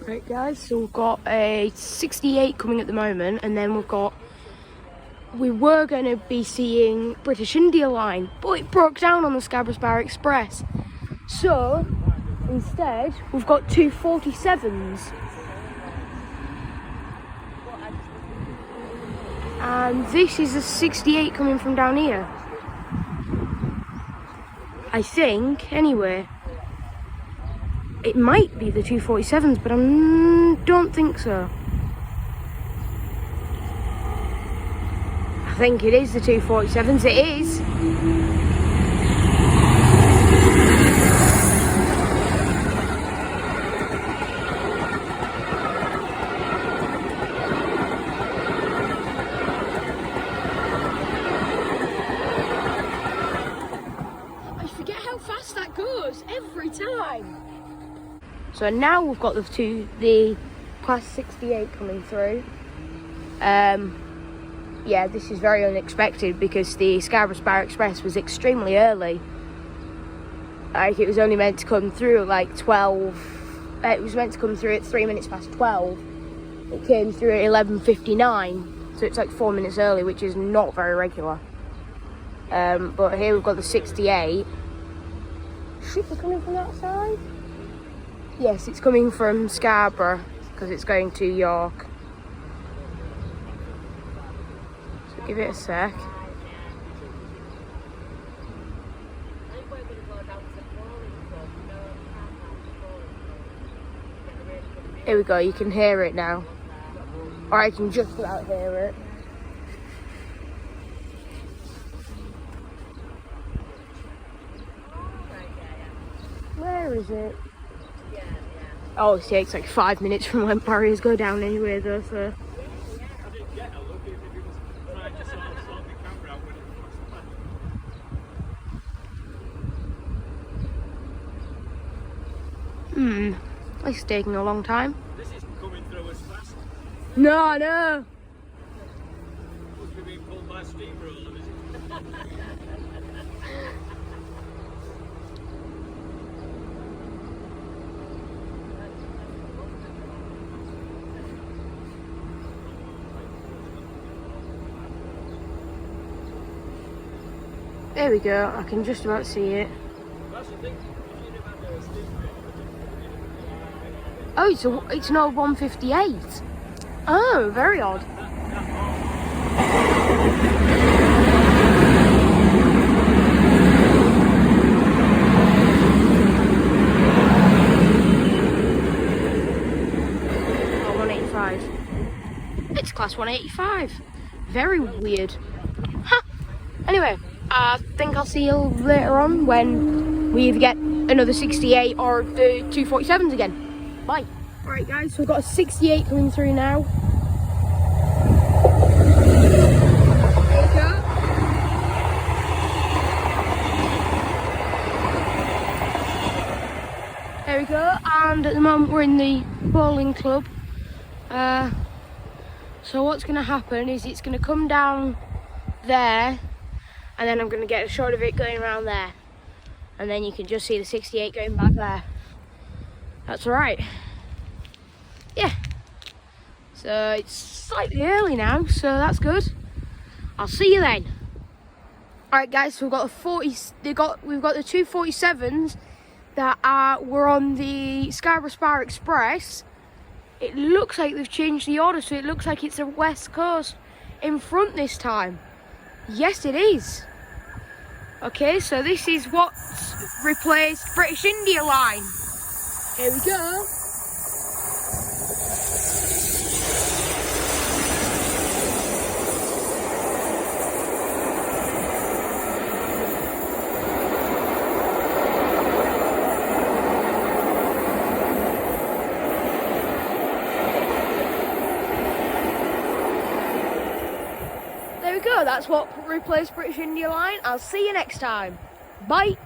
Right guys, so we've got a 68 coming at the moment, and then we were going to be seeing British India Line, but it broke down on the Scarborough Express. So instead we've got two 47s. And this is a 68 coming from down here. I think, anyway. It might be the 247s, but I don't think so. I think it is the 247s. It is. I forget how fast that goes every time. So now we've got the class 68 coming through. Yeah, this is very unexpected because the Scarborough Express was extremely early. Like, it was only meant to come through at like 12. It was meant to come through at 3 minutes past 12. It came through at 11:59, so it's like 4 minutes early, which is not very regular. But here we've got the 68. Should be coming from that side. Yes, it's coming from Scarborough because it's going to York. So give it a sec. Here we go, you can hear it now. Or I can just about hear it. Where is it? Oh, it takes like 5 minutes from when barriers go down anyway, though, so. It's taking a long time. This isn't coming through as fast. No, no. Must be being pulled by a steamroller, is it? There we go, I can just about see it. Oh, it's an old 158. Oh, very odd. Oh, 185. It's class 185. Very weird. Huh. Anyway, I think I'll see you later on when we either get another 68 or the 247s again. Bye. Alright guys, so we've got a 68 coming through now. There we go. There we go, and at the moment we're in the bowling club. So what's going to happen is it's going to come down there, and then I'm going to get a shot of it going around there. And then you can just see the 68 going back there. That's alright. Yeah. So it's slightly early now, so that's good. I'll see you then. Alright guys, so we've got we've got the 247s that were on the Scarborough Express. It looks like they've changed the order, so it looks like it's a West Coast in front this time. Yes, it is. Okay, so this is what's replaced British India Line. Here we go. There we go, that's what replaced British India Line. I'll see you next time. Bye.